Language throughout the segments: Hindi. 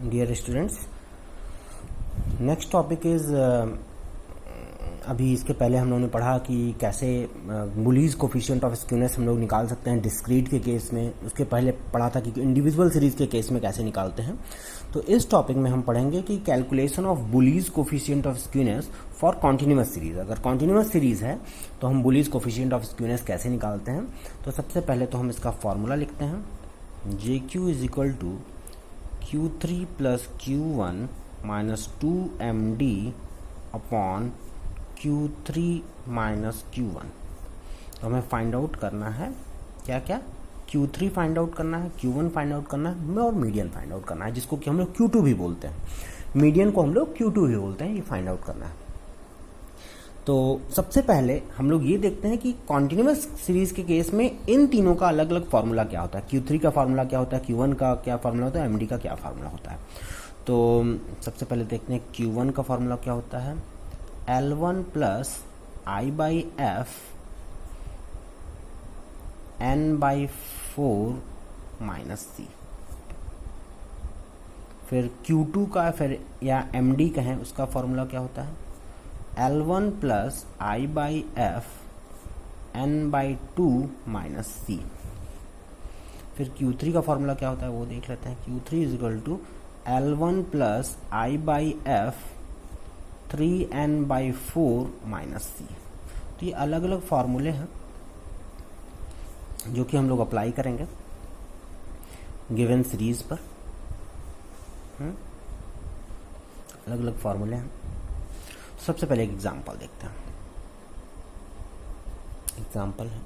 Dear students, next topic is अभी इसके पहले हम लोगों ने पढ़ा कि कैसे बुलीज कोफिशिएंट ऑफ स्क्यूनेस हम लोग निकाल सकते हैं डिस्क्रीट के केस में। उसके पहले पढ़ा था कि इंडिविजुअल सीरीज़ के केस में कैसे निकालते हैं। तो इस टॉपिक में हम पढ़ेंगे कि calculation of bullies coefficient of skewness for continuous series. अगर कॉन्टिन्यूअस सीरीज़ है तो हम बुलीज कोफिशिएंट ऑफ स्क्यूनेस कैसे निकालते हैं। तो सबसे पहले तो हम इसका फॉर्मूला लिखते हैं, JQ is equal to Q3 plus Q1 minus 2MD upon Q3 minus Q1। तो हमें फाइंड आउट करना है क्या क्या, Q3 फाइंड आउट करना है, Q1 फाइंड आउट करना है और मीडियन फाइंड आउट करना है, जिसको कि हम लोग Q2 भी बोलते हैं। मीडियन को हम लोग Q2 भी बोलते हैं, ये फाइंड आउट करना है। तो सबसे पहले हम लोग ये देखते हैं कि कॉन्टिन्यूअस सीरीज के केस में इन तीनों का अलग अलग फार्मूला क्या होता है। Q3 का फार्मूला क्या होता है, Q1 का क्या फार्मूला होता है, MD का क्या फार्मूला होता है। तो सबसे पहले देखते हैं Q1 का फार्मूला क्या होता है, L1 plus I by F N by 4 minus C। फिर Q2 का फिर या MD कहें उसका फार्मूला क्या होता है, L1 plus I by F N by 2 minus C। फिर Q3 का फार्मूला क्या होता है वो देख लेते हैं। Q3 is equal to L1 plus I by F 3N by 4 minus C। तो ये अलग अलग फार्मूले हैं जो कि हम लोग अप्लाई करेंगे गिवन सीरीज पर। अलग अलग फार्मूले हैं। सबसे पहले एक एग्जांपल देखते हैं। एग्जांपल है,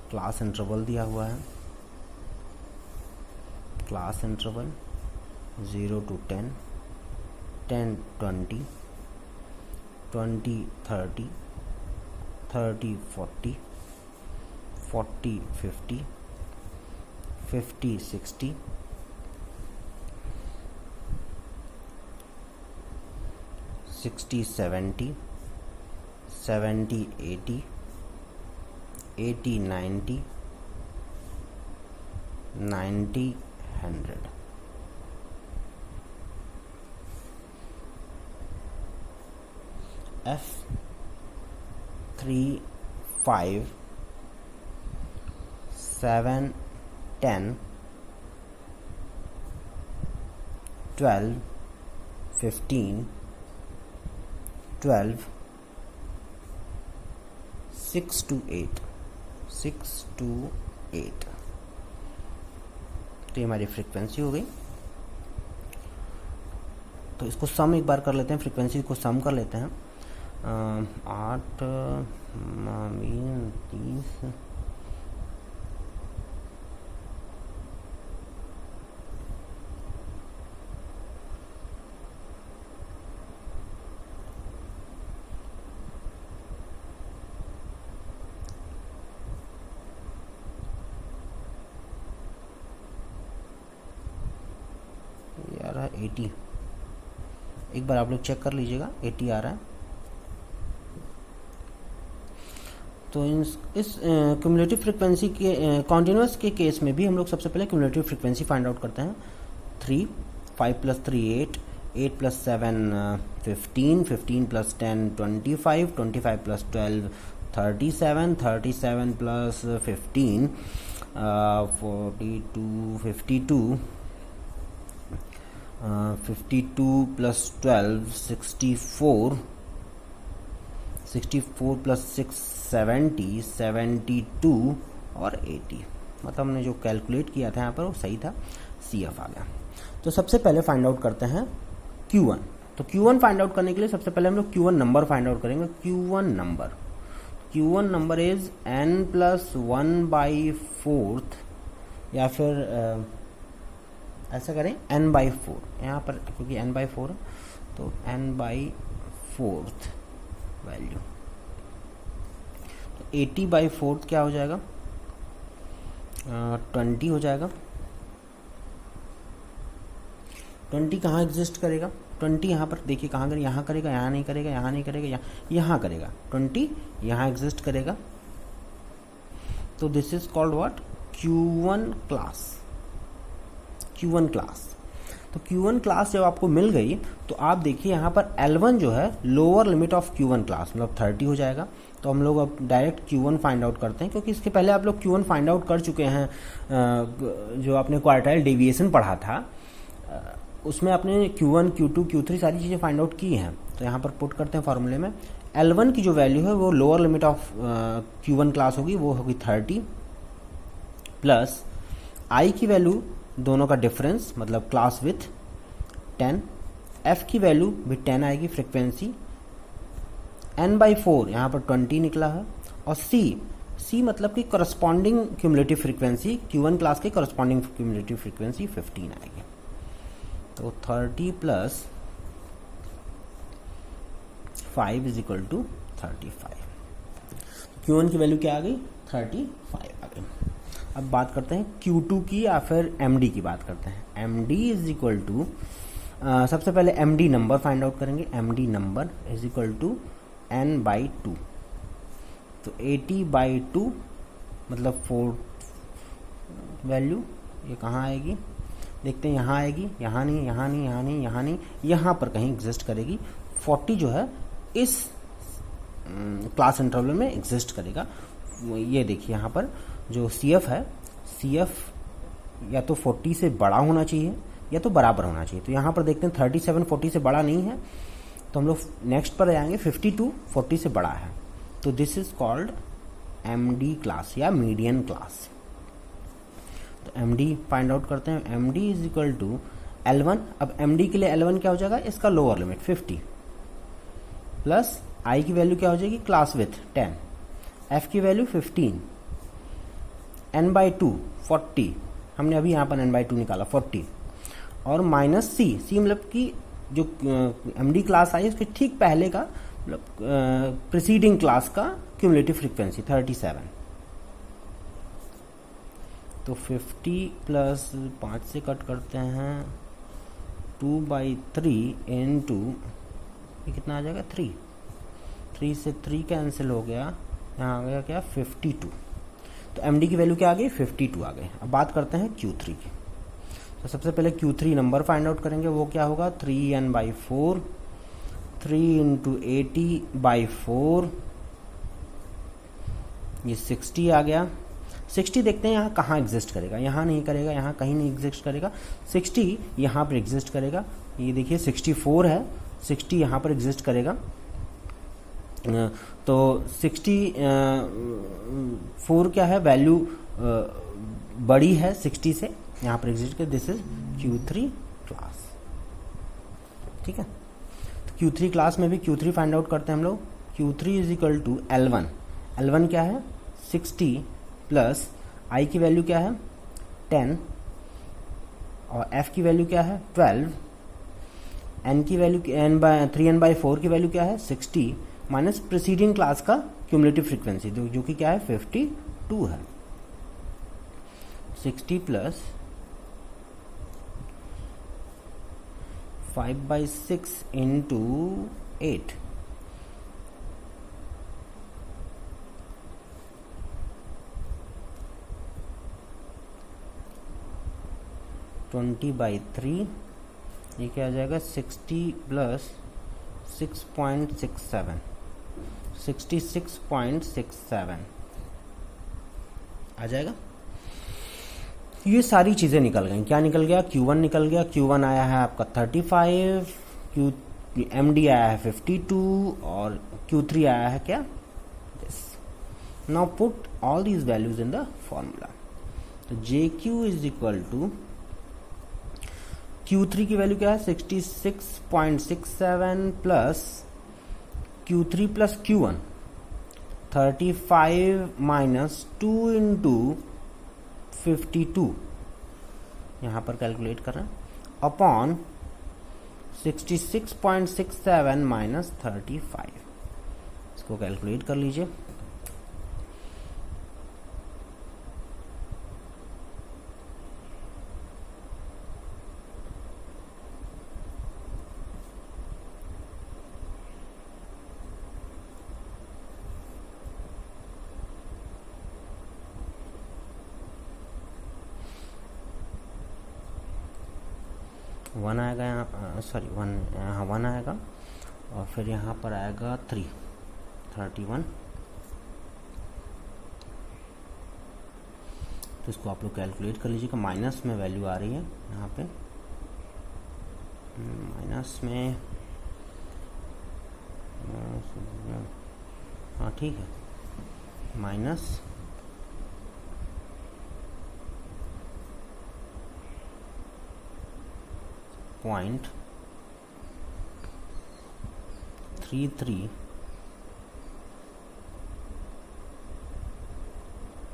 क्लास इंटरवल दिया हुआ है, class interval 0 to 10, 10 20, 20 30, 30 40, 40 50, 50 60, 60 70, 70 80, 80 90, 90 100। F 3 5 7 10 12 15 12 6 to 8 6 to 8। तो ये हमारी फ्रीक्वेंसी हो गई। तो इसको सम एक बार कर लेते हैं, फ्रीक्वेंसी को सम कर लेते हैं। 8 30 80। एक बार आप लोग चेक कर लीजिएगा, 80 आ रहा है। तो इस क्यूमुलेटिव फ्रीक्वेंसी के कॉन्टिन्यूअस के केस में भी हम लोग सबसे पहले क्यूमुलेटिव फ्रीक्वेंसी फाइंड आउट करते हैं। 3 5 plus 3 8, 8 plus 7 15, 15 plus 10 25, 25 plus 12 37, 37 plus 15 42, 52, 52 plus 12 64, 64 plus 6 70, 72 और 80। मतलब हमने जो कैलकुलेट किया था यहाँ पर वो सही था, CF आ गया। तो सबसे पहले फाइंड आउट करते हैं Q1। तो Q1 फाइंड आउट करने के लिए सबसे पहले हम लोग Q1 नंबर फाइंड आउट करेंगे। Q1 number is N plus 1 by 4th, या फिर ऐसा करें N बाई 4 यहाँ पर, क्योंकि N बाई 4 है तो N बाई 4th वैल्यू। तो 80 बाई 4th क्या हो जाएगा, 20 हो जाएगा। 20 कहाँ एग्जिस्ट करेगा, 20 यहाँ पर देखिए कहाँ करेगा, यहाँ करेगा, यहाँ नहीं करेगा, यहाँ नहीं करेगा, यहाँ करेगा। 20 यहाँ एग्जिस्ट करेगा। तो this is called what, Q1 class. तो Q1 क्लास जब आपको मिल गई तो आप देखिए यहाँ पर L1 जो है lower limit of Q1 class मतलब 30 हो जाएगा। तो हम लोग अब डायरेक्ट Q1 फाइंड आउट करते हैं, क्योंकि इसके पहले आप लोग Q1 फाइंड आउट कर चुके हैं। जो आपने क्वार्टाइल डेविएशन पढ़ा था उसमें आपने Q1, Q2, Q3 सारी चीज़ें फाइंड आउट की हैं। तो यहाँ पर पुट करते हैं फॉर्मूले में, L1 की जो वैल्यू है वो lower limit of Q1 class होगी, वो होगी 30 प्लस I की वैल्यू दोनों का डिफरेंस मतलब क्लास विथ 10, F की वैल्यू भी 10 आएगी फ्रिक्वेंसी, n/4 यहाँ पर 20 निकला है, और C मतलब कि corresponding cumulative frequency Q1 class की करस्पॉन्डिंग क्यूमुलेटिव फ्रीक्वेंसी 15 आएगी। तो 30 plus 5 is equal to 35। Q1 की वैल्यू क्या आ गई? 35 आ गई। अब बात करते हैं Q2 की या फिर MD की बात करते हैं। MD इज इक्वल टू, सबसे पहले MD नंबर फाइंड आउट करेंगे। MD number is equal to n/2। तो 80/2 मतलब 4 वैल्यू ये कहाँ आएगी? देखते हैं, यहाँ आएगी, यहाँ नहीं, यहाँ नहीं, यहाँ नहीं, यहाँ नहीं, यहाँ पर कहीं एग्जिस्ट करेगी। 40 जो है इस क्लास इंटरवल में एग्जिस्ट करेगा। ये देखिए यहाँ पर जो CF है, CF या तो 40 से बड़ा होना चाहिए या तो बराबर होना चाहिए। तो यहाँ पर देखते हैं 37 40 से बड़ा नहीं है, तो हम लोग नेक्स्ट पर जाएंगे 52 40 से बड़ा है। तो this is called MD class या मीडियन क्लास। तो MD फाइंड आउट करते हैं। MD is equal to L1। अब MD के लिए L1 क्या हो जाएगा? इसका लोअर लिमिट 50 प्लस I की वैल्यू क्या हो जाएगी? क्लास विथ 10, F की वैल्यू 15, n/2 40, हमने अभी यहाँ पर n/2 निकाला 40, और माइनस C मतलब कि जो MD क्लास आई उसके ठीक पहले का मतलब प्रीसीडिंग क्लास का क्यूमुलेटिव फ्रीक्वेंसी 37। तो 50 प्लस 5 से कट करते हैं 2/3 इंटू ये कितना आ जाएगा? 3 से 3 कैंसिल हो गया, यहाँ आ गया क्या? 52। तो MD की वैल्यू क्या आ गई? 52 आ गई। अब बात करते हैं Q3 की। तो सबसे पहले Q3 नंबर फाइंड आउट करेंगे, वो क्या होगा? 3n/4, 3 इंटू 80/4, ये 60 आ गया। 60 देखते हैं यहाँ कहाँ एग्जिस्ट करेगा। यहाँ नहीं करेगा, यहाँ कहीं नहीं एग्जिस्ट करेगा। 60 यहाँ पर एग्जिस्ट करेगा। ये देखिए 64 है, 60 यहाँ पर एग्जिस्ट करेगा। तो 64 क्या है? वैल्यू बड़ी है 60 से, यहाँ पर एग्जिस्ट कर। This is Q3 class. ठीक है, तो Q3 क्लास में भी Q3 फाइंड आउट करते हैं हम लोग। Q3 is equal to L1। L1 क्या है? 60 प्लस I की वैल्यू क्या है? 10, और F की वैल्यू क्या है? 12, N की वैल्यू 3n/4 की वैल्यू क्या है? 60 माइनस प्रीसीडिंग क्लास का क्यूमुलेटिव फ्रीक्वेंसी जो कि क्या है? 52 है। 60 प्लस 5/6 इंटू 8, (20/3) ये क्या आ जाएगा? 60 प्लस 6.67, 66.67 आ जाएगा। ये सारी चीज़ें निकल गई। क्या निकल गया? Q1 निकल गया। Q1 आया है आपका 35, MD आया है 52, और Q3 आया है क्या? This. Now put all these values in the formula. तो JQ is equal to Q3 की वैल्यू क्या है? 66.67 plus Q3 plus Q1 35 minus 2 into 52, यहाँ पर कैलकुलेट कर रहे हैं, अपॉन 66.67 माइनस 35। इसको कैलकुलेट कर लीजिए। 1 आएगा यहाँ, सॉरी 1, यहाँ 1 आएगा और फिर यहाँ पर आएगा 31। तो इसको आप लोग कैलकुलेट कर लीजिएगा। माइनस में वैल्यू आ रही है यहाँ पे, माइनस में, हाँ ठीक है, माइनस .33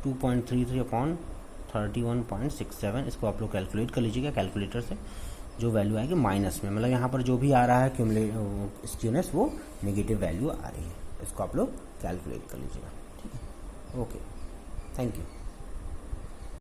2.33 अपॉन 31.67। इसको आप लोग कैलकुलेट कर लीजिएगा कैलकुलेटर से। जो वैल्यू आएगी माइनस में, मतलब यहाँ पर जो भी आ रहा है स्क्यूनेस वो नेगेटिव वैल्यू आ रही है। इसको आप लोग कैलकुलेट कर लीजिएगा। ठीक है, ओके, थैंक यू।